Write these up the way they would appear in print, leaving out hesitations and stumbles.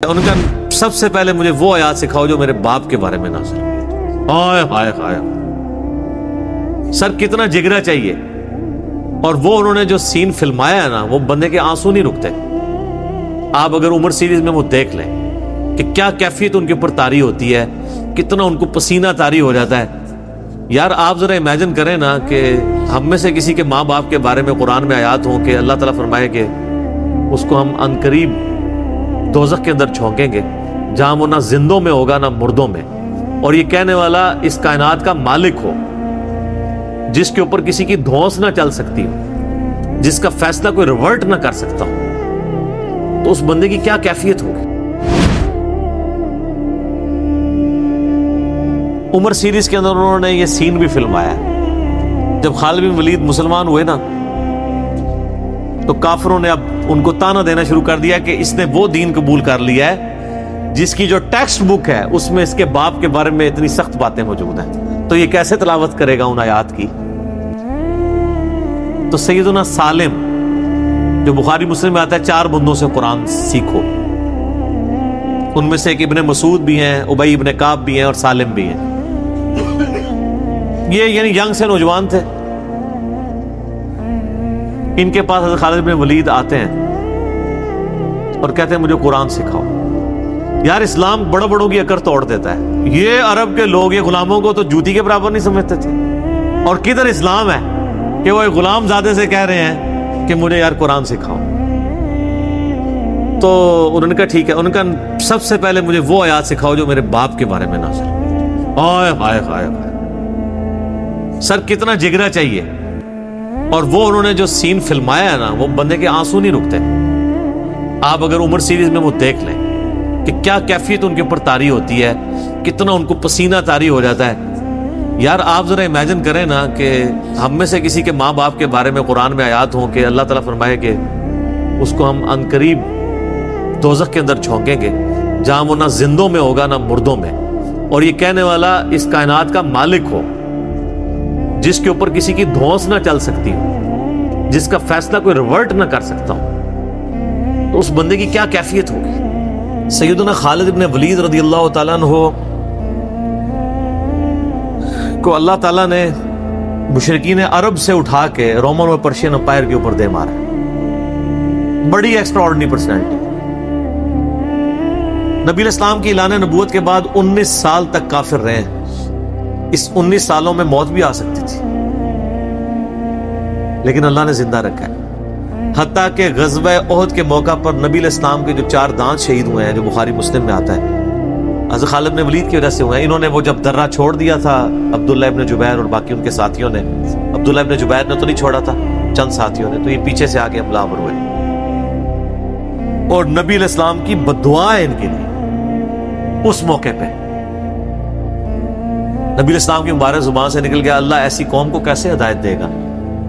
ان کا سب سے پہلے مجھے وہ آیات سکھاؤ جو میرے باپ کے بارے میں نازل ہوئی۔ ہائے ہائے ہائے، سر کتنا جگرا چاہیے۔ اور وہ انہوں نے جو سین فلمایا ہے نا، وہ بندے کے آنسو نہیں رکتے۔ آپ اگر عمر سیریز میں وہ دیکھ لیں کہ کیا کیفیت ان کے اوپر طاری ہوتی ہے، کتنا ان کو پسینہ طاری ہو جاتا ہے۔ یار آپ ذرا امیجن کریں نا کہ ہم میں سے کسی کے ماں باپ کے بارے میں قرآن میں آیات ہوں کہ اللہ تعالیٰ فرمائے کہ اس کو ہم عنقریب دوزخ کے اندر جھونکیں گے، جہاں وہ نہ زندوں میں ہوگا نہ مردوں میں، اور یہ کہنے والا اس کائنات کا مالک ہو، جس کے اوپر کسی کی دھونس نہ چل سکتی ہو، جس کا فیصلہ کوئی ریورٹ نہ کر سکتا ہو، تو اس بندے کی کیا کیفیت ہوگی۔ عمر سیریز کے اندر انہوں نے یہ سین بھی فلمایا ہے۔ جب خالد بن ولید مسلمان ہوئے نا، تو کافروں نے اب ان کو تانا دینا شروع کر دیا کہ اس نے وہ دین قبول کر لیا ہے جس کی جو ٹیکسٹ بک ہے اس میں اس کے باپ کے بارے میں اتنی سخت باتیں موجود ہیں، تو یہ کیسے تلاوت کرے گا ان آیات کی۔ تو سیدنا سالم جو بخاری مسلم میں آتا ہے، 4 بندوں سے قرآن سیکھو، ان میں سے ایک ابن مسعود بھی ہیں، ابی ابن کعب بھی ہیں، اور سالم بھی ہیں۔ یہ یعنی ینگ سے نوجوان تھے۔ ان کے پاس حضرت خالد بن ولید آتے ہیں اور کہتے ہیں مجھے قرآن سکھاؤ۔ یار اسلام بڑوں بڑوں کی اکڑ توڑ دیتا ہے۔ یہ عرب کے لوگ یہ غلاموں کو تو جوتی کے برابر نہیں سمجھتے تھے، اور کدھر اسلام ہے کہ وہ ایک غلام زادے سے کہہ رہے ہیں کہ مجھے یار قرآن سکھاؤ۔ تو انہوں نے کہا ٹھیک ہے۔ ان کا سب سے پہلے مجھے وہ آیات سکھاؤ جو میرے باپ کے بارے میں نازل ہوئی۔ ہائے ہائے ہائے ہائے، سر کتنا جگرا چاہیے۔ اور وہ انہوں نے جو سین فلمایا ہے نا، وہ بندے کے آنسو نہیں رکتے۔ آپ اگر عمر سیریز میں وہ دیکھ لیں کہ کیا کیفیت ان کے اوپر طاری ہوتی ہے، کتنا ان کو پسینہ طاری ہو جاتا ہے۔ یار آپ ذرا امیجن کریں نا کہ ہم میں سے کسی کے ماں باپ کے بارے میں قرآن میں آیات ہوں کہ اللہ تعالیٰ فرمائے کہ اس کو ہم عنقریب دوزخ کے اندر جھونکیں گے، جہاں وہ نہ زندوں میں ہوگا نہ مردوں میں، اور یہ کہنے والا اس کائنات کا مالک ہو، جس کے اوپر کسی کی دھونس نہ چل سکتی ہو، جس کا فیصلہ کوئی ریورٹ نہ کر سکتا ہو، تو اس بندے کی کیا کیفیت ہوگی۔ سیدنا خالد بن ولید رضی اللہ تعالیٰ عنہ کو اللہ تعالیٰ نے مشرکین عرب سے اٹھا کے رومن اور پرشین امپائر کے اوپر دے مارا۔ بڑی ایکسٹرا آرڈنری پرسنالٹی۔ نبی الاسلام کی اعلان نبوت کے بعد 19 سال تک کافر رہے ہیں۔ اس 19 سالوں میں موت بھی آ سکتی تھی، لیکن اللہ نے زندہ رکھا ہے۔ حتیٰ کہ غزوہ احد کے موقع پر نبی علیہ السلام کے جو 4 دانت شہید ہوئے ہیں، جو بخاری مسلم میں آتا ہے، حضرت خالد بن ولید کی وجہ سے ہوئے ہیں۔ انہوں نے وہ جب درہ چھوڑ دیا تھا، عبداللہ ابن جبیر اور باقی ان کے ساتھیوں نے، عبداللہ ابن جبیر نے تو نہیں چھوڑا تھا، چند ساتھیوں نے، تو یہ پیچھے سے آگے حملہ آور ہوئے، اور نبی علیہ السلام کی بددعائیں ان کے لیے اس موقع پہ۔ نبی علیہ السلام کی مبارک زبان سے نکل گیا، اللہ ایسی قوم کو کیسے ہدایت دے گا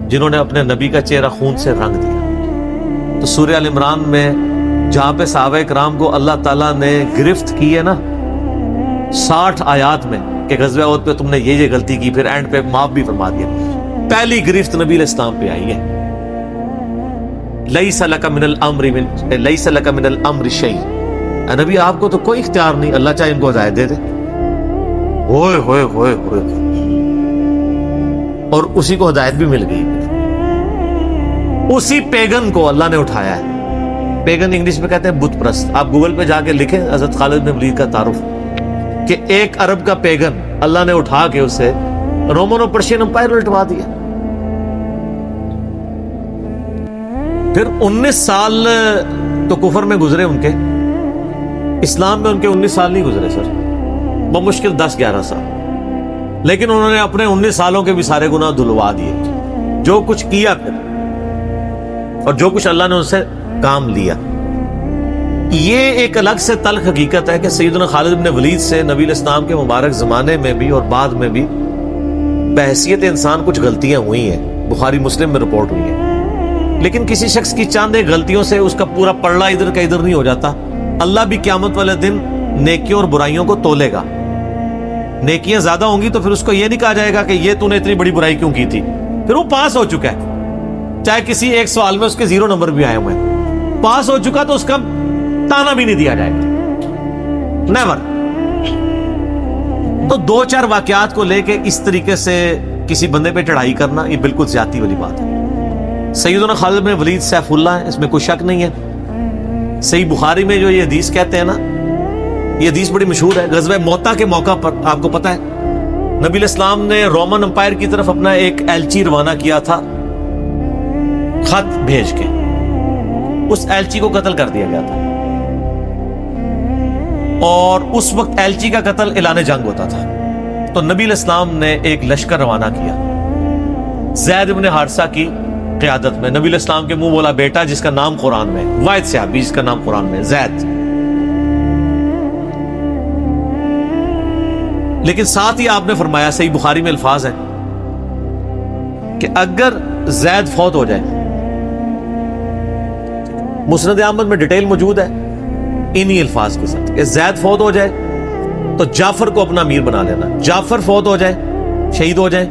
جنہوں نے اپنے نبی کا چہرہ خون سے رنگ دیا۔ تو سورہ ال عمران میں جہاں پہ صحابہ کرام کو اللہ تعالیٰ نے گرفت کی ہے نا 60 آیات میں کہ غزوہ احد پہ تم نے یہ غلطی کی، پھر اینڈ پہ معاف بھی فرما دیا، پہلی گرفت نبی علیہ السلام پہ آئی ہے۔ لیس لک من الامر شیء، اے نبی آپ کو تو کوئی اختیار نہیں، اللہ چاہے ان کو ہدایت دے دے۔ ہوئے ہوئے ہوئے ہوئے، اور اسی کو ہدایت بھی مل گئی۔ اسی پیگن کو اللہ نے اٹھایا ہے۔ پیگن انگلش میں کہتے ہیں بت پرست۔ آپ گوگل پہ جا کے لکھیں حضرت خالد بن ولید کا تعارف، کہ ایک عرب کا پیگن اللہ نے اٹھا کے اسے رومن اور پرشین امپائر الٹوا دیا۔ پھر 19 سال تو کفر میں گزرے ان کے، اسلام میں ان کے 19 سال نہیں گزرے سر، بمشکل 10-11 سال، لیکن انہوں نے اپنے 19 سالوں کے بھی سارے گناہ دھلوا دیے۔ جو کچھ کیا پھر، اور جو کچھ اللہ نے ان سے کام لیا، یہ ایک الگ سے تلخ حقیقت ہے کہ سیدنا خالد بن ولید سے نبی علیہ السلام کے مبارک زمانے میں بھی اور بعد میں بھی بحیثیت انسان کچھ غلطیاں ہوئی ہیں، بخاری مسلم میں رپورٹ ہوئی ہیں، لیکن کسی شخص کی چند ایک غلطیوں سے اس کا پورا پلڑا ادھر کا ادھر نہیں ہو جاتا۔ اللہ بھی قیامت والے دن نیکیوں اور برائیوں کو تولے گا۔ نیکیاں زیادہ ہوں گی تو پھر اس کو یہ نہیں کہا جائے گا کہ یہ تو نے اتنی بڑی برائی کیوں کی تھی، پھر وہ پاس ہو چکا ہے، چاہے کسی ایک سوال میں اس کے 0 نمبر بھی آئے ہوئے ہیں، پاس ہو چکا تو اس کا تانا بھی نہیں دیا جائے گا۔ नेवर। तो दो चार वाकयात को लेके इस तरीके से किसी बंदे पे चढ़ाई करना ये बिल्कुल ज्यादती वाली बात है। सैयदना खालिद बिन वलीद सैफुल्लाह है, इसमें कोई शक नहीं है। सही बुखारी में जो ये हदीस कहते हैं ना, ये हदीस बड़ी मशहूर है। ग़ज़वा मोता के मौका पर आपको पता है नबी इस्लाम ने रोमन एम्पायर की तरफ अपना एक एलची रवाना किया था, खत भेज के। उस एलची को कत्ल कर दिया गया था और उस वक्त एलची का कत्ल ऐलान जंग होता था। तो नबी इस्लाम ने एक लश्कर रवाना किया ज़ैद इब्न हारिसा की क़यादत में। नबी इस्लाम के मुंह बोला बेटा जिसका नाम कुरान में, वाहिद सहाबी जिसका नाम कुरान में ज़ैद। लेकिन साथ ही आपने फरमाया, सही बुखारी में अल्फाज है कि अगर ज़ैद फौत हो जाए, मुस्नद अहमद में डिटेल मौजूद है इन्हीं अल्फाज के साथ कि ज़ैद फौत हो जाए तो जाफर को अपना अमीर बना लेना, जाफर फौत हो जाए, शहीद हो जाए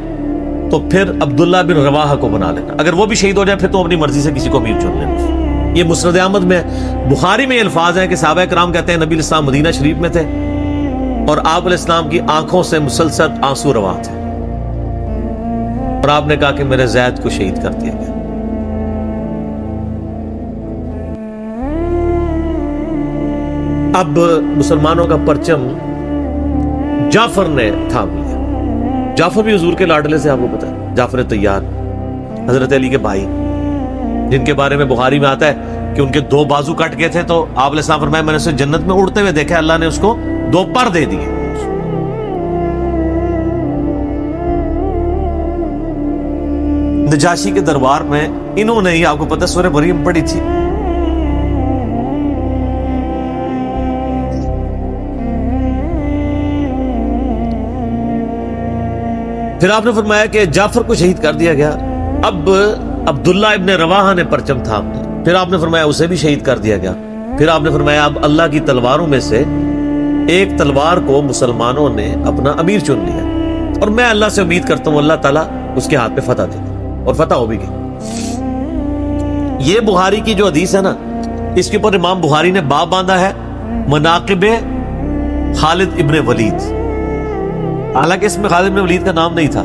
तो फिर अब्दुल्ला बिन रवाहा को बना लेना, अगर वो भी शहीद हो जाए फिर तो अपनी मर्जी से किसी को अमीर चुन लेना। ये मुस्नद अहमद में, बुखारी में अल्फाज हैं कि सहाबा किराम कहते हैं नबी इस्लाम मदीना शरीफ में थे और आप अलैहिस्सलाम की आंखों से मुसलसल आंसू रवा थे और आपने कहा कि मेरे ज़ैद को शहीद कर दिया गया। अब मुसलमानों का परचम जाफर ने थाम लिया। जाफर भी हुजूर के लाडले से, आपको पता है, जाफर तैयार, हजरत अली के भाई, जिनके बारे में बुखारी में आता है कि उनके दो बाजू कट गए थे तो आप अलैहिस्सलाम फरमाया मैंने उसे जन्नत में उड़ते हुए देखा, अल्लाह ने उसको दो पर दे दिए। नजाशी के दरबार में इन्होंने ही, आपको पता है, सूरह मरियम पढ़ी थी। फिर आपने फरमाया कि जाफर को शहीद कर दिया गया। अब अब्दुल्ला इब्न रवाहा ने परचम थाम लिया, फिर आपने फरमाया उसे भी शहीद कर दिया गया। फिर आपने फरमाया अब अल्लाह की तलवारों में से एक तलवार को मुसलमानों ने अपना अमीर चुन लिया और मैं अल्लाह से उम्मीद करता हूं अल्लाह ताला उसके हाथ पे फतह दे और फतह हो भी गई। ये बुखारी की जो हदीस है ना, इसके ऊपर इमाम बुखारी ने बाब बांधा है मनाक़िब खालिद इब्न वलीद। हालांकि इसमें खालिद इब्न वलीद का नाम नहीं था,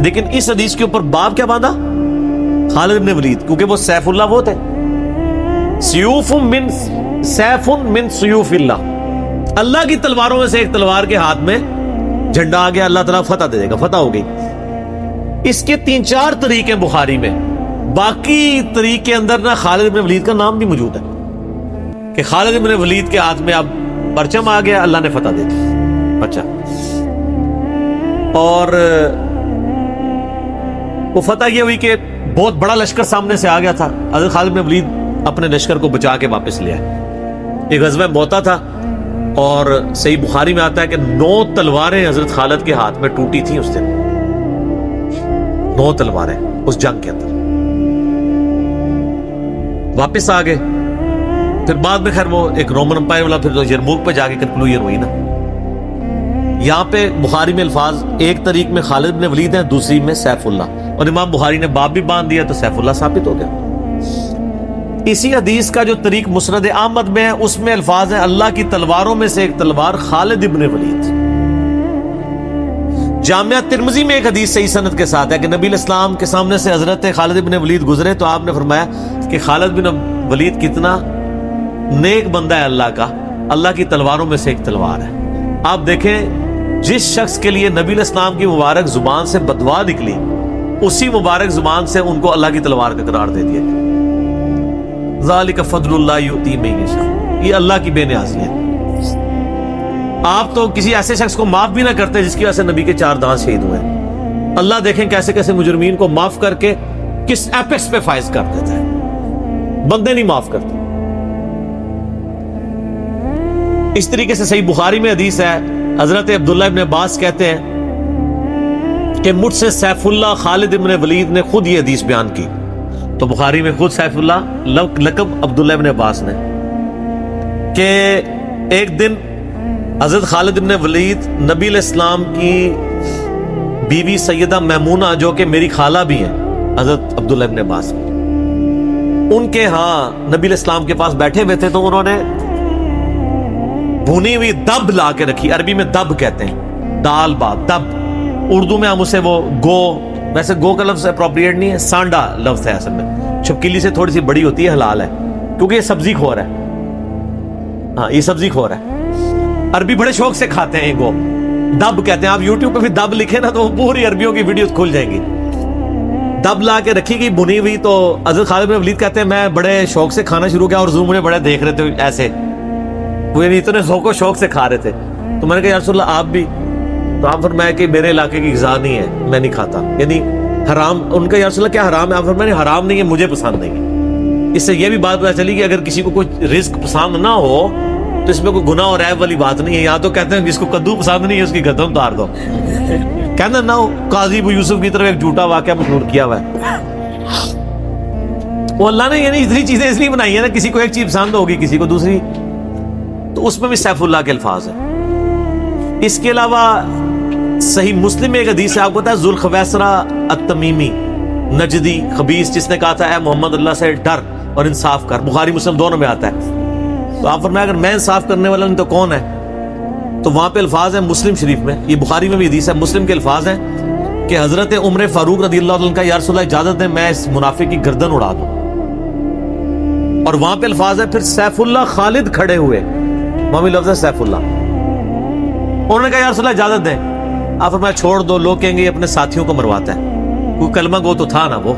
लेकिन इस हदीस के ऊपर बाब क्या बांधा, खालिद इब्न वलीद, क्योंकि वो सैफुल्लाह वो थे। सयूफुन मिन सयूफिल्लाह, अल्लाह की तलवारों में से एक तलवार के हाथ में झंडा आ गया, अल्लाह ताला फतह दे देगा, फतह हो गई। इसके 3-4 तरीके बुखारी में, बाकी तरीके के अंदर ना खालिद इब्न वलीद का नाम भी मौजूद है कि खालिद इब्न वलीद के हाथ में अब परचम आ गया, अल्लाह ने फतह दे दी। अच्छा, और वो फतह ये हुई कि बहुत बड़ा लश्कर सामने से आ गया था। हज़रत खालिद इब्न वलीद अपने लश्कर को बचा के वापस ले आए। एक ग़ज़वा मोता था और सही बुखारी में आता है कि 9 तलवारें हज़रत खालिद के हाथ में टूटी थी उस दिन, 9 तलवारें उस जंग के अंदर। वापस आ गए। फिर बाद में खैर वो एक रोमन एम्पायर वाला फिर यरमुक पे जाके कंक्लूजन हुई ना। यहाँ पे बुखारी में अल्फाज एक तरीक में खालिद इब्न वलीद है, दूसरी में सैफुल्लाह, और इमाम बुखारी ने बाब भी बांध दिया तो सैफुल्लाह साबित हो गया। इसी हदीस का जो तरीक मुस्नद अहमद में है उसमें अल्फाज है अल्लाह की तलवारों में से एक तलवार खालिद इब्न वलीद। जामिया तिर्मिज़ी में एक हदीस सही सनद के साथ है कि नबी इस्लाम के सामने से हजरत खालिद इब्न वलीद गुजरे तो आपने फरमाया कि खालिद बिन वलीद कितना नेक बंदा है अल्लाह का, अल्लाह की तलवारों में से एक तलवार है। आप देखें जिस शख्स के लिए नबी इस्लाम की मुबारक जुबान से बदवा निकली, उसी मुबारक जुबान से उनको अल्लाह की तलवार का करार दे दिया गया। ज़ालिका फ़ज़्लुल्लाह युती मन यशा, ये अल्लाह की बेनियाज़ी है। आप तो किसी ऐसे शख्स को माफ भी ना करते जिसकी वजह से नबी के 4 दांत शहीद हुए। अल्लाह देखें कैसे कैसे मुजरिमीन को माफ करके किस एपेक्स पे फाइज कर देता है, बंदे नहीं माफ करते। इस तरीके से सही बुखारी में हदीस है, हजरत अब्दुल्ला इब्न अब्बास कहते हैं कि मुझसे सैफुल्लाह खालिद इब्न वलीद ने खुद ये हदीस बयान की। तो बुखारी में खुद सैफुल्लाह लक़ब अब्दुल्ला इब्न अब्बास ने कि एक दिन हजरत खालिद इब्न वलीद नबी इस्लाम की बीवी सैयदा मैमूना जो कि मेरी खाला भी हैं, हजरत अब्दुल्ला इब्न अब्बास, उनके यहाँ नबी इस्लाम के पास बैठे हुए थे। तो उन्होंने भुनी हुई दब ला के रखी, अरबी में दब कहते हैं, दाल बात दब, उर्दू में हम उसे वो गो, वैसे गो का लफ्ज अप्रोप्रिएट नहीं है, सांडा लफ्ज है असल में, छिपकली से थोड़ी सी बड़ी होती है, हलाल है क्योंकि ये सब्जी खोर है। हाँ ये सब्जी खोर है, अरबी बड़े शौक से खाते हैं गो, दब कहते हैं। आप यूट्यूब पे भी दब लिखे ना तो पूरी अरबियों की वीडियोस खुल जाएंगी। दब ला के रखी गई भुनी हुई। तो हज़रत खालिद बिन वलीद कहते हैं मैं बड़े शौक से खाना शुरू किया और हुजूर मुझे बड़े देख रहे थे ऐसे, वो यानी इतने शौक से खा रहे थे। तो मैंने कहा या रसूल अल्लाह आप भी? तो आप फरमाया कि मेरे इलाके की ग़िज़ा नहीं है, मैं नहीं खाता, यानी हराम। उनका या रसूल अल्लाह क्या हराम है? आप फरमाया हराम नहीं है, मुझे पसंद नहीं है। इससे यह भी बात पता चली कि अगर किसी को कोई रिस्क पसंद ना हो तो इसमें कोई गुनाह और ऐब वाली बात नहीं है। यहाँ तो कहते हैं जिसको कद्दू पसंद नहीं है उसकी गर्दन उतार दो, कहते ना काजी अबू यूसुफ की तरफ एक झूठा वाकया मशहूर किया हुआ है। वो अल्लाह ने यानी इतनी चीजें इसलिए बनाई है ना, किसी को एक चीज पसंद होगी किसी को दूसरी, तो उसमें भी सैफुल्लाह के अल्फाज है। इसके अलावा सही मुस्लिम में एक हदीस है, आपको पता है जुल्खवैसरा अत-तमीमी नजदी खबीस जिसने कहा था ए मोहम्मद अल्लाह से डर और इंसाफ कर, बुखारी मुस्लिम दोनों में आता है। तो आप फरमाया अगर मैं इंसाफ करने वाला नहीं तो कौन है? तो वहां पे अल्फाज है मुस्लिम शरीफ में, ये बुखारी में भी हदीस है, मुस्लिम के अल्फाज हैं कि हजरत उमर फारूक रज़ियल्लाहु अन्हु का या रसूल अल्लाह इजाजत दें मैं इस मुनाफिक की गर्दन उड़ा दूं। और वहां पे अल्फाज है फिर सैफुल्लाह खालिद खड़े हुए, वहां भी लफ्ज है सैफुल्लाह। उन्होंने कहा या रसूल अल्लाह इजाजत दें। आप फरमाया छोड़ दो, लोग कहेंगे अपने साथियों को मरवाता है, कोई कलमा गो तो था ना वो,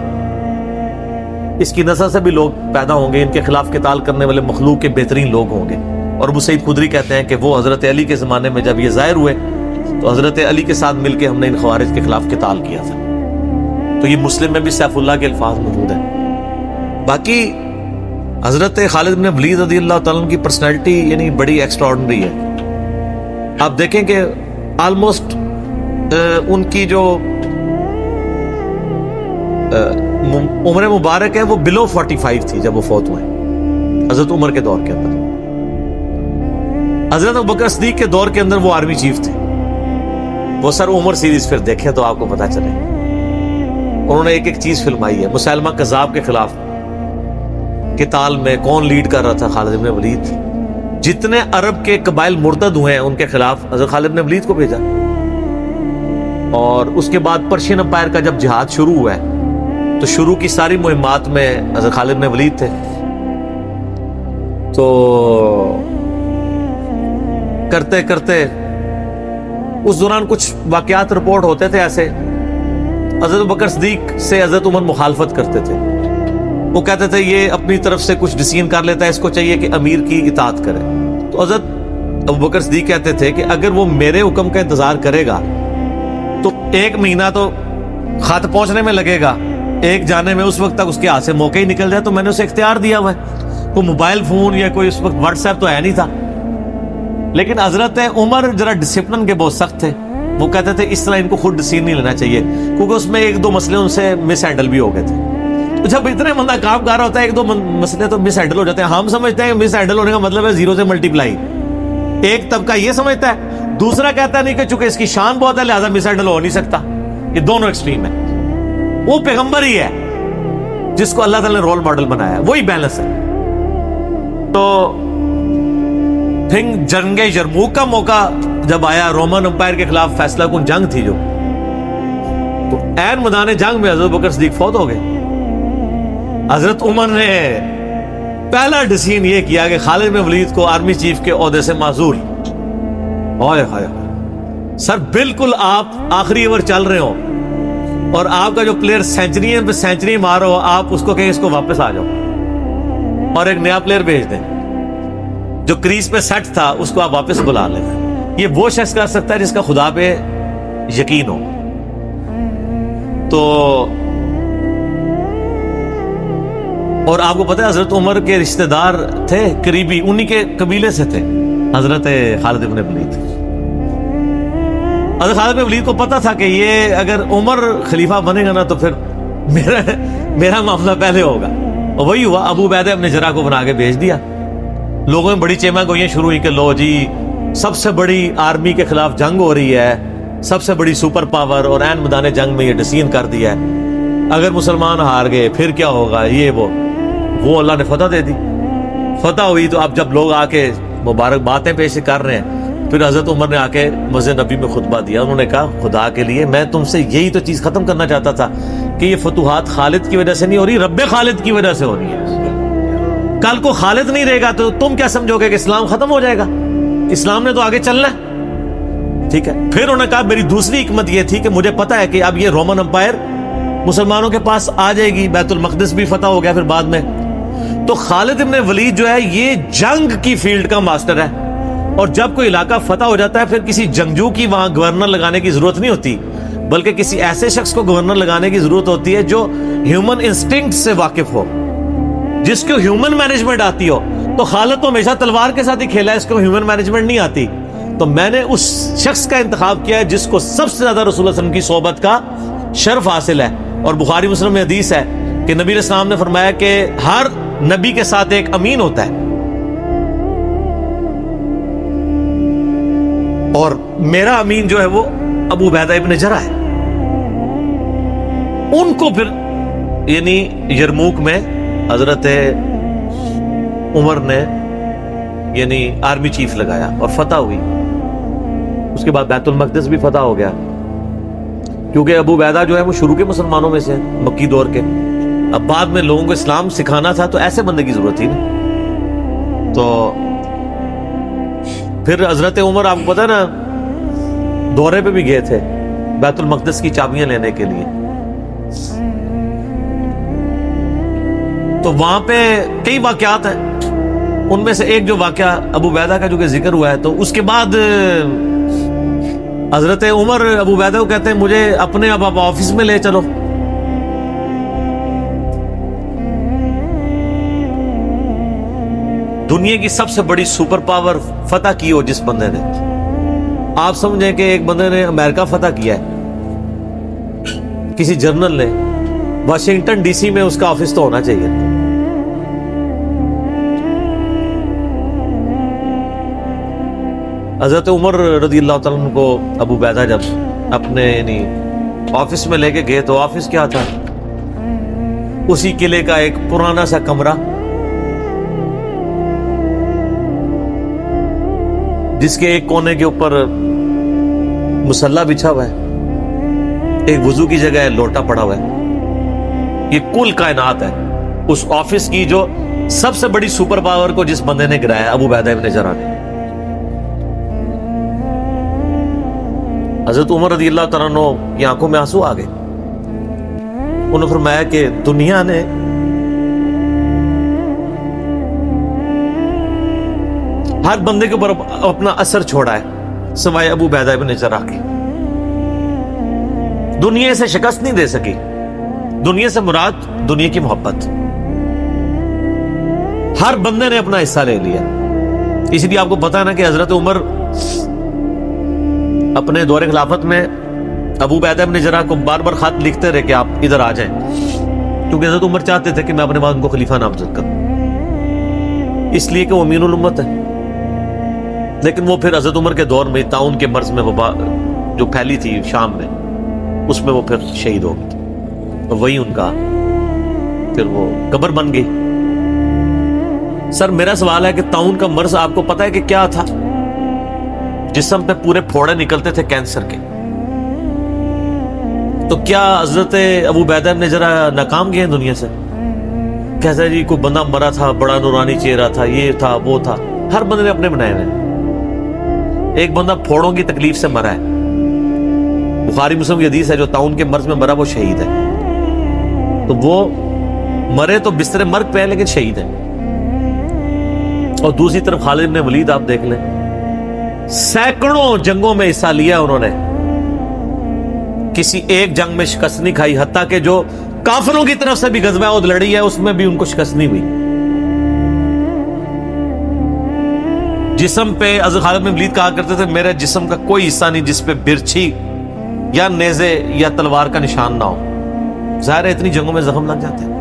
इसकी नस्ल से भी लोग पैदा होंगे, इनके खिलाफ किताल करने वाले मखलूक के बेहतरीन लोग होंगे। और अबू सईद खुदरी कहते हैं कि वो हज़रत अली के ज़माने में जब ये ज़ाहिर हुए तो हज़रत अली के साथ मिलकर हमने इन ख़वारिज के खिलाफ किताल किया था। तो ये मुस्लिम में भी सैफुल्लाह के अल्फाज मौजूद हैं। बाकी हज़रत खालिद बिन वलीद रज़ियल्लाहु तआला अन्हु की पर्सनैलिटी यानी बड़ी एक्स्ट्राऑर्डिनरी है। आप देखें कि ऑलमोस्ट उनकी जो उम्र मुबारक है वो बिलो 45 थी जब वो फौत हुए, हज़रत उमर के दौर के अंदर। हज़रत अबू बकर सिद्दीक के दौर के अंदर वो आर्मी चीफ थे। वो सर उमर सीरीज फिर देखें तो आपको पता चले, उन्होंने एक एक चीज फिल्माई है। मुसैलमा कज़्ज़ाब के खिलाफ किताल में कौन लीड कर रहा था? खालिद बिन वलीद। जितने अरब के कबाइल मुर्तद हुए हैं उनके खिलाफ हज़रत खालिद बिन वलीद को भेजा। और उसके बाद पर्शियन अम्पायर का जब जिहाद शुरू हुआ है तो शुरू की सारी मुहिमात में हज़रत खालिद बिन वलीद थे। तो करते करते उस दौरान कुछ वाकयात रिपोर्ट होते थे ऐसे, हज़रत बकर सिद्दीक से हज़रत उमर मुखालफत करते थे। वो कहते थे ये अपनी तरफ से कुछ डिसीजन कर लेता है, इसको चाहिए कि अमीर की इताअत करे। तो हज़रत अबू बकर सिद्दीक कहते थे कि अगर वो मेरे हुक्म का इंतजार करेगा तो 1 महीना तो खत पहुंचने में लगेगा, एक जाने में उस वक्त तक उसके हाथ से मौके ही निकल जाए। तो मैंने उसे इख्तियार दिया हुआ है, कोई मोबाइल फोन या कोई उस वक्त व्हाट्सएप तो है नहीं था। लेकिन हजरत उमर जरा डिसिप्लिन के बहुत सख्त थे। वो कहते थे इस तरह इनको खुद डिसीजन नहीं लेना चाहिए, क्योंकि उसमें 1-2 मसले उनसे मिस हैंडल भी हो गए थे। तो जब इतने बंदा काम कर रहा होता है 1-2 मसले तो मिस हैंडल हो जाते हैं। हम समझते हैं मिस हैंडल होने का मतलब है 0 से मल्टीप्लाई। एक तबका ये समझता है, दूसरा कहता नहीं कि चूंकि इसकी शान बहुत है लिहाजा मिस हैंडल हो नहीं सकता। ये दोनों एक्सट्रीम है। वो पैगंबर ही है जिसको अल्लाह ताला ने रोल मॉडल बनाया, वही बैलेंस है। तो फिर जंगे यरमूक का मौका जब आया, रोमन अंपायर के खिलाफ फैसला कुन जंग थी जो, तो ऐन मैदान जंग में हज़रत बकर सिद्दीक फौत हो गए। हज़रत उमर ने पहला डिसीजन ये किया कि खालिद बिन वलीद को आर्मी चीफ के ओहदे से माजूल। हाय हाय सर, बिल्कुल आप आखिरी ओवर चल रहे हो और आपका जो प्लेयर सेंचुरी मार रहा हो, आप उसको कहें इसको वापस आ जाओ और एक नया प्लेयर भेज दें। जो क्रीज पे सेट था उसको आप वापस बुला लें। ये वो शख्स कर सकता है जिसका खुदा पे यकीन हो। तो और आपको पता है हजरत उमर के रिश्तेदार थे करीबी, उन्हीं के कबीले से थे हजरत खालिद बिन वलीद। हजरत खालिद बिन वलीद को पता था कि ये अगर उमर खलीफा बनेगा ना तो फिर मेरा मामला पहले होगा। और वही हुआ, अबू उबैदा इब्न जर्राह को बना के भेज दिया। लोगों में बड़ी चेमा गोइयां शुरू हुई कि लो जी सबसे बड़ी आर्मी के खिलाफ जंग हो रही है, सबसे बड़ी सुपर पावर, और ऐन मैदान जंग में ये डिसीजन कर दिया है अगर मुसलमान हार गए फिर क्या होगा, ये वो अल्लाह ने फतह दे दी। फतह हुई तो अब जब लोग आके मुबारक बातें पेश कर रहे हैं, फिर हजरत उमर ने आके मस्जिद नबी में खुतबा दिया। उन्होंने कहा खुदा के लिए मैं तुमसे यही तो चीज खत्म करना चाहता था कि ये फतूहात खालिद की वजह से नहीं हो रही, रब्बे खालिद की वजह से हो रही है। कल को खालिद नहीं रहेगा तो तुम क्या समझोगे कि इस्लाम खत्म हो जाएगा? इस्लाम ने तो आगे चलना है, ठीक है। फिर उन्होंने कहा मेरी दूसरी हिकमत ये थी कि मुझे पता है कि अब ये रोमन अंपायर मुसलमानों के पास आ जाएगी, बैतुल मक़दिस भी फतह हो गया फिर बाद में, तो खालिद इब्न वलीद जो है ये जंग की फील्ड का मास्टर है। और जब कोई इलाका फतह हो जाता है फिर किसी जंगजू की वहां गवर्नर लगाने की जरूरत नहीं होती, बल्कि किसी ऐसे शख्स को गवर्नर लगाने की जरूरत होती है जो ह्यूमन इंस्टिंक्ट से वाकिफ हो, जिसको ह्यूमन मैनेजमेंट आती हो। तो खालिद तो हमेशा तलवार के साथ ही खेला है, इसको ह्यूमन मैनेजमेंट नहीं आती। तो मैंने उस शख्स का इंतखाब किया है जिसको सबसे ज्यादा रसूल सल्लल्लाहु अलैहि वसल्लम की सोहबत का शर्फ हासिल है। और बुखारी मुस्लिम में हदीस है कि नबी अलैहिस्सलाम ने फरमाया कि हर नबी के साथ एक अमीन होता है, और मेरा अमीन जो है वो अबू उबैदा इब्न जरा है। उनको फिर यानी यरमूक में हजरत उमर ने यानी आर्मी चीफ लगाया और फतह हुई। उसके बाद बैतुल मक़दिस भी फतह हो गया, क्योंकि अबू उबैदा जो है वो शुरू के मुसलमानों में से मक्की दौर के। अब बाद में लोगों को इस्लाम सिखाना था तो ऐसे बंदे की जरूरत थी ना। तो फिर हजरत उमर आपको पता है ना दौरे पे भी गए थे बैतुल मक़दिस की चाबियां लेने के लिए। तो वहां पे कई वाकयात हैं, उनमें से एक जो वाकया अबू उबैदा का जो कि जिक्र हुआ है, तो उसके बाद हजरत उमर अबू उबैदा को कहते हैं मुझे अपने अब आप ऑफिस में ले चलो। दुनिया की सबसे बड़ी सुपर पावर फतह की हो जिस बंदे ने, आप समझें कि एक बंदे ने अमेरिका फतह किया है, किसी जर्नल ने, वाशिंगटन डीसी में उसका ऑफिस तो होना चाहिए। हजरत उमर रज़ियल्लाहु तआला अन्हु को अबू उबैदा जब अपने यानी ऑफिस में लेके गए तो ऑफिस क्या था, उसी किले का एक पुराना सा कमरा जिसके एक कोने के ऊपर मुसल्ला बिछा हुआ है, एक वुजू की जगह लोटा पड़ा हुआ है। ये कुल कायनात है उस ऑफिस की, जो सबसे बड़ी सुपर पावर को जिस बंदे ने गिराया, अबू उबैदा इब्न जरा ने। हजरत उमर रज़ियल्लाहु तआला अन्हु की आंखों में आंसू आ गए। उन्होंने फरमाया कि दुनिया ने हर बंदे के ऊपर अपना असर छोड़ा है सिवाय अबू उबैदा इब्न जरा के। दुनिया से शिकस्त नहीं दे सकी। दुनिया से मुराद दुनिया की मोहब्बत। हर बंदे ने अपना हिस्सा ले लिया। इसलिए आपको पता है ना कि हजरत उमर अपने दौरे खिलाफत में अबू उबैदा इब्न जरा को बार बार खत लिखते रहे कि आप इधर आ जाएं, क्योंकि हजरत उमर चाहते थे कि मैं अपने बाद उनको खलीफा नामजद करूं, इसलिए कि वो अमीनुल उम्मत है। लेकिन वो फिर हजरत उमर के दौर में ताउन के मर्ज में वबा जो फैली थी शाम में, उसमें वो फिर शहीद हो गए। तो वही उनका फिर वो कब्र बन गई। सर मेरा सवाल है कि ताउन का मर्ज आपको पता है कि क्या था? जिस्म पे पूरे फोड़े निकलते थे कैंसर के। तो क्या हजरत अबू उबैदा ने जरा नाकाम गए दुनिया से? कैसा जी कोई बंदा मरा था, बड़ा नूरानी चेहरा था, ये था वो था। हर बंदे ने अपने बनाए हुए। एक बंदा फोड़ों की तकलीफ से मरा है, बुखारी मुस्लिम की हदीस है, जो ताउन के मर्ज में मरा वो शहीद है। तो वो मरे तो बिस्तरे मर्ग पे है लेकिन शहीद है। और दूसरी तरफ खालिद इब्न वलीद आप देख लें, सैकड़ों जंगों में हिस्सा लिया उन्होंने, किसी एक जंग में शिकस्त नहीं खाई। हत्ता कि जो काफिरों की तरफ से भी गज़वा उहद लड़ी है उसमें भी उनको शिकस्त नहीं हुई। जिस्म पे हज़रत खालिद इब्न वलीद कहा करते थे मेरे जिस्म का कोई हिस्सा नहीं जिस पे बिरछी या नेज़े या तलवार का निशान ना हो। ज़ाहिर है इतनी जंगों में जख्म लग जाते हैं,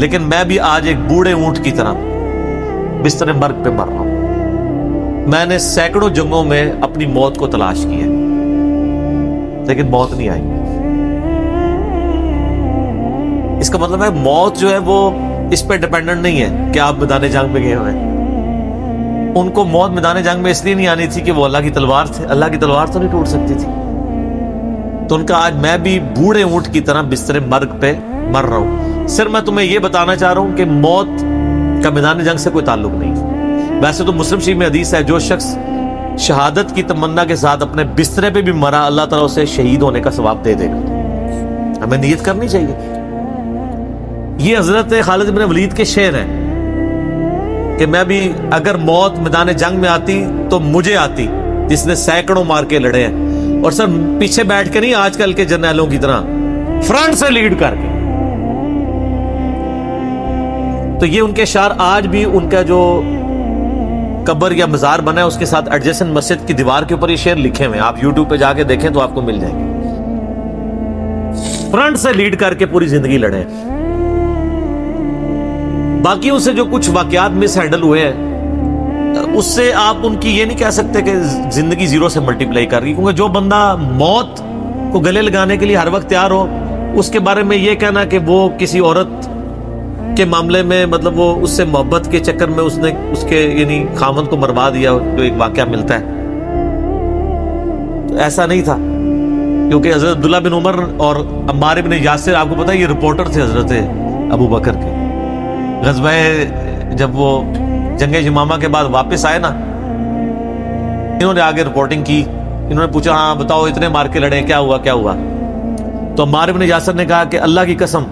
लेकिन मैं भी आज एक बूढ़े ऊंट की तरह बिस्तर मर्ग पे मर रहा हूं। मैंने सैकड़ों जंगों में अपनी मौत को तलाश किया लेकिन मौत नहीं आई। इसका मतलब है मौत जो है वो इस पे डिपेंडेंट नहीं है कि आप मैदान जंग में गए हुए हैं। ان کو موت میدان جنگ میں اس لیے نہیں آنی تھی کہ وہ اللہ کی تلوار تھے. اللہ کی تلوار تو نہیں ٹوٹ سکتی تھی. تو ان کا آج میں بھی بوڑھے اونٹ کی طرح بستر مرگ پہ مر رہا ہوں. صرف میں تمہیں یہ بتانا چاہ رہا ہوں کہ موت کا میدان جنگ سے کوئی تعلق نہیں. ویسے تو مسلم شریف میں حدیث ہے جو شخص شہادت کی تمنا کے ساتھ اپنے بسترے پہ بھی مرا اللہ تعالیٰ اسے شہید ہونے کا ثواب دے دے گا. ہمیں نیت کرنی چاہیے. یہ حضرت خالد بن ولید کے شعر ہیں کہ میں بھی اگر موت میدان جنگ میں آتی تو مجھے آتی جس نے سینکڑوں مار کے لڑے ہیں, اور سر پیچھے بیٹھ کے نہیں آج کل کے جرنیلوں کی طرح, فرنٹ سے لیڈ کر کے. تو یہ ان کے اشعار آج بھی ان کا جو قبر یا مزار بنا ہے اس کے ساتھ ایڈجسٹنٹ مسجد کی دیوار کے اوپر یہ شعر لکھے ہوئے ہیں. آپ یوٹیوب پہ جا کے دیکھیں تو آپ کو مل جائیں گے. فرنٹ سے لیڈ کر کے پوری زندگی لڑے. باقیوں سے جو کچھ واقعات مس ہینڈل ہوئے ہیں اس سے آپ ان کی یہ نہیں کہہ سکتے کہ زندگی زیرو سے ملٹیپلائی کر رہی, کیونکہ جو بندہ موت کو گلے لگانے کے لیے ہر وقت تیار ہو, اس کے بارے میں یہ کہنا کہ وہ کسی عورت کے معاملے میں مطلب وہ اس سے محبت کے چکر میں اس نے اس کے یعنی خاوند کو مروا دیا, جو ایک واقعہ ملتا ہے, ایسا نہیں تھا. کیونکہ حضرت عبداللہ بن عمر اور عمار بن یاسر, آپ کو پتا ہے یہ رپورٹر تھے حضرت ابو بکر کے. غزوہ جب وہ جنگ یمامہ کے بعد واپس آئے نا, انہوں نے آگے رپورٹنگ کی. انہوں نے پوچھا ہاں بتاؤ اتنے مار کے لڑے, کیا ہوا کیا ہوا؟ تو عمار بن یاسر نے کہا کہ اللہ کی قسم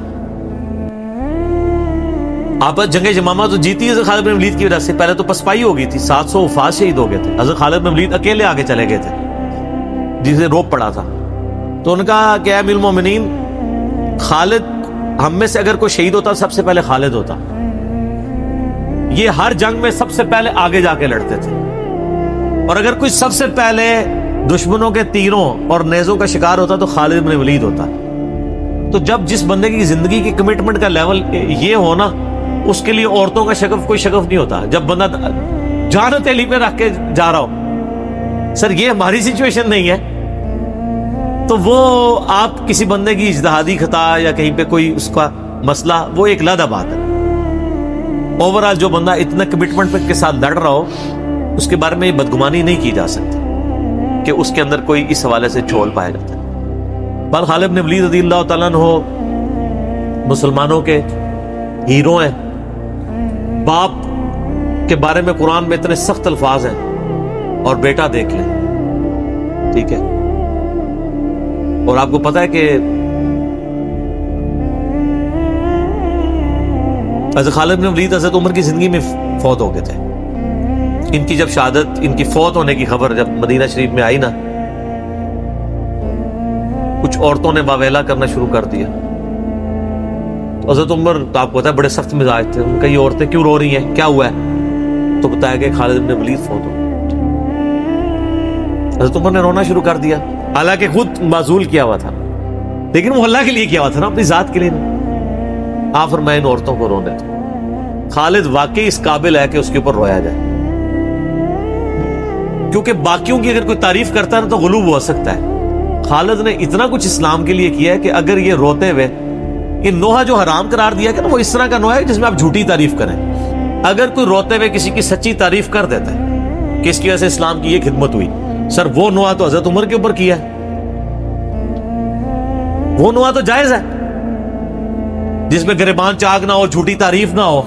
آپ جنگ یمامہ تو جیتی حضرت خالد بن ولید کی وجہ سے. پہلے تو پسپائی ہو گئی تھی, 700 وفات شہید ہو گئے تھے. حضرت خالد بن ولید اکیلے آگے چلے گئے تھے جسے روپ پڑا تھا. تو ان کا کہ اے امیر المومنین, خالد ہم میں سے اگر کوئی شہید ہوتا سب سے پہلے خالد ہوتا. یہ ہر جنگ میں سب سے پہلے آگے جا کے لڑتے تھے, اور اگر کوئی سب سے پہلے دشمنوں کے تیروں اور نیزوں کا شکار ہوتا تو خالد بن ولید ہوتا. تو جب جس بندے کی زندگی کی کمٹمنٹ کا لیول یہ ہونا, اس کے لیے عورتوں کا شگف کوئی شگف نہیں ہوتا. جب بندہ جان تیلی پہ رکھ کے جا رہا ہو, سر یہ ہماری سچویشن نہیں ہے, تو وہ آپ کسی بندے کی اجتہادی خطا یا کہیں پہ کوئی اس کا مسئلہ وہ ایک علیحدہ بات ہے. اوورآل جو بندہ اتنا کمٹمنٹ کے ساتھ لڑ رہا ہو اس کے بارے میں یہ بدگمانی نہیں کی جا سکتی کہ اس کے اندر کوئی اس حوالے سے جھول پایا جاتا ہے. بال خالد بن ولید رضی اللہ تعالیٰ عنہ مسلمانوں کے ہیرو ہیں. باپ کے بارے میں قرآن میں اتنے سخت الفاظ ہیں, اور بیٹا دیکھ لیں, ٹھیک ہے. اور آپ کو پتا ہے کہ حضرت خالد بن ولید حضرت عمر کی زندگی میں فوت ہو گئے تھے. ان کی جب شہادت, ان کی فوت ہونے کی خبر جب مدینہ شریف میں آئی نا, کچھ عورتوں نے واویلا کرنا شروع کر دیا. تو حضرت عمر تو آپ کو پتا ہے بڑے سخت مزاج تھے. ان کا یہ عورتیں کیوں رو رہی ہیں, کیا ہوا ہے؟ تو بتایا کہ خالد بن ولید فوت ہو. حضرت عمر نے رونا شروع کر دیا, حالانکہ خود معزول کیا ہوا تھا, لیکن وہ اللہ کے لیے کیا ہوا تھا نا, اپنی ذات کے لیے نہیں. آپ فرمائے ان عورتوں کو رونے دو. خالد واقعی اس قابل ہے کہ اس کے اوپر رویا جائے, کیونکہ باقیوں کی اگر کوئی تعریف کرتا ہے نا تو غلوب ہو سکتا ہے. خالد نے اتنا کچھ اسلام کے لیے کیا ہے کہ اگر یہ روتے ہوئے, یہ نوحہ جو حرام قرار دیا کہ نا وہ اس طرح کا نوحہ ہے جس میں آپ جھوٹی تعریف کریں. اگر کوئی روتے ہوئے کسی کی سچی تعریف کر دیتا ہے کہ اس کی وجہ سے اسلام کی یہ خدمت ہوئی, سر وہ نوحہ تو حضرت عمر کے اوپر کیا ہے, وہ نوحہ تو جائز ہے جس میں گریبان چاک نہ ہو, جھوٹی تعریف نہ ہو,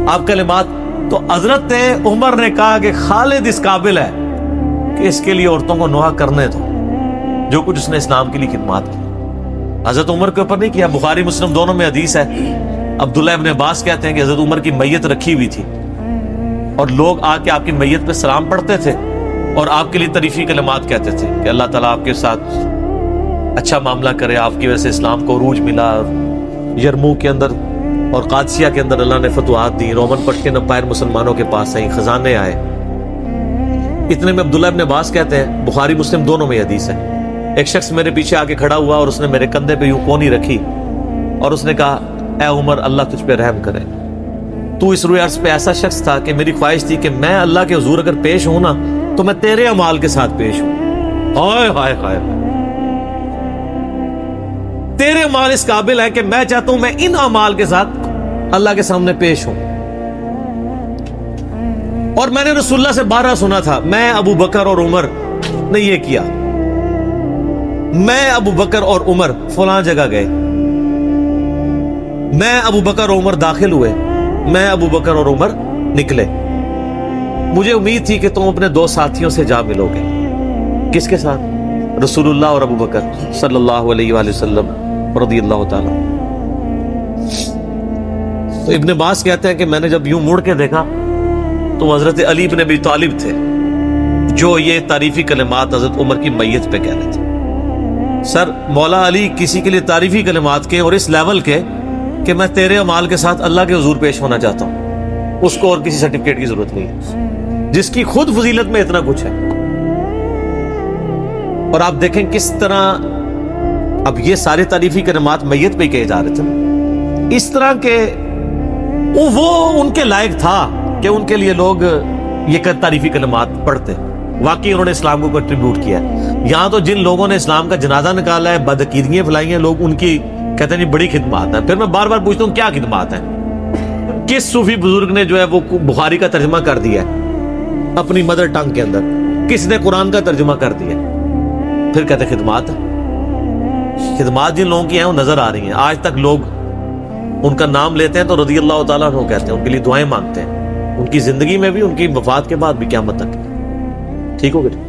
آپ کلمات. تو حضرت عمر نے کہا کہ خالد اس قابل ہے کہ اس کے لیے عورتوں کو نوحہ کرنے دو جو کچھ اس نے اسلام کے لیے خدمات کی. حضرت عمر کے اوپر نہیں کیا. بخاری مسلم دونوں میں حدیث ہے, عبداللہ ابن عباس کہتے ہیں کہ حضرت عمر کی میت رکھی ہوئی تھی اور لوگ آ کے آپ کی میت پہ سلام پڑھتے تھے اور آپ کے لیے تعریفی کلمات کہتے تھے کہ اللہ تعالیٰ آپ کے ساتھ اچھا معاملہ کرے, آپ کی وجہ سے اسلام کو عروج ملا. یرموک کے اندر اور قادسیہ کے اندر اللہ نے فتوحات دی, رومن پٹ کے نپائر مسلمانوں کے پاس آئیں, خزانے آئے. اتنے میں عبداللہ ابن عباس کہتے ہیں, بخاری مسلم دونوں میں حدیث ہے, ایک شخص میرے پیچھے آ کے کھڑا ہوا اور اس نے میرے کندھے پہ یوں کونی رکھی اور اس نے کہا اے عمر اللہ تجھ پہ رحم کرے, تو اس روئے عرض پہ ایسا شخص تھا کہ میری خواہش تھی کہ میں اللہ کے حضور اگر پیش ہوں نا تو میں تیرے اعمال کے ساتھ پیش ہوں. ہائے ہائے ہائے, تیرے اعمال اس قابل ہے کہ میں چاہتا ہوں میں ان اعمال کے ساتھ اللہ کے سامنے پیش ہوں. اور میں نے رسول اللہ سے بارہ سنا تھا، میں ابو بکر اور عمر نے یہ کیا، میں ابو بکر اور عمر فلاں جگہ گئے، میں ابو بکر اور عمر داخل ہوئے، میں ابو بکر اور عمر نکلے، مجھے امید تھی کہ تم اپنے دو ساتھیوں سے جا ملو گے۔ کس کے ساتھ؟ رسول اللہ اور ابو بکر صلی اللہ علیہ وآلہ وسلم رضی اللہ تعالی۔ تو ابن عباس کہتے ہیں کہ میں نے جب یوں مڑ کے دیکھا تو حضرت علی بن ابی طالب تھے جو یہ تعریفی کلمات حضرت عمر کی میت پہ کہہ رہے تھے۔ سر، مولا علی کسی کے لیے تعریفی کلمات کے اور اس لیول کے کہ میں تیرے اعمال کے ساتھ اللہ کے حضور پیش ہونا چاہتا ہوں، اس کو اور کسی سرٹیفکیٹ کی ضرورت نہیں ہے، جس کی خود فضیلت میں اتنا کچھ ہے۔ اور آپ دیکھیں کس طرح اب یہ سارے تعریفی کلمات میت پہ ہی کہے جا رہے تھے، اس طرح کے وہ ان کے لائق تھا کہ ان کے لیے لوگ یہ تعریفی کلمات پڑھتے۔ واقعی انہوں نے اسلام کو کنٹریبیوٹ کیا ہے۔ یہاں تو جن لوگوں نے اسلام کا جنازہ نکالا ہے، بدعقیدگیاں پھیلائی ہیں، لوگ ان کی کہتے ہیں بڑی خدمات ہیں۔ پھر میں بار بار پوچھتا ہوں کیا خدمات ہیں؟ کس صوفی بزرگ نے جو ہے وہ بخاری کا ترجمہ کر دیا ہے اپنی مدر ٹنگ کے اندر؟ کس نے قرآن کا ترجمہ کر دیا؟ پھر کہتے ہیں خدمات ہیں۔ خدمات جن لوگوں کی ہیں وہ نظر آ رہی ہیں۔ آج تک لوگ ان کا نام لیتے ہیں تو رضی اللہ تعالیٰ عنہ کہتے ہیں، ان کے لیے دعائیں مانگتے ہیں، ان کی زندگی میں بھی، ان کی وفات کے بعد بھی، قیامت تک۔ ٹھیک ہو گیا؟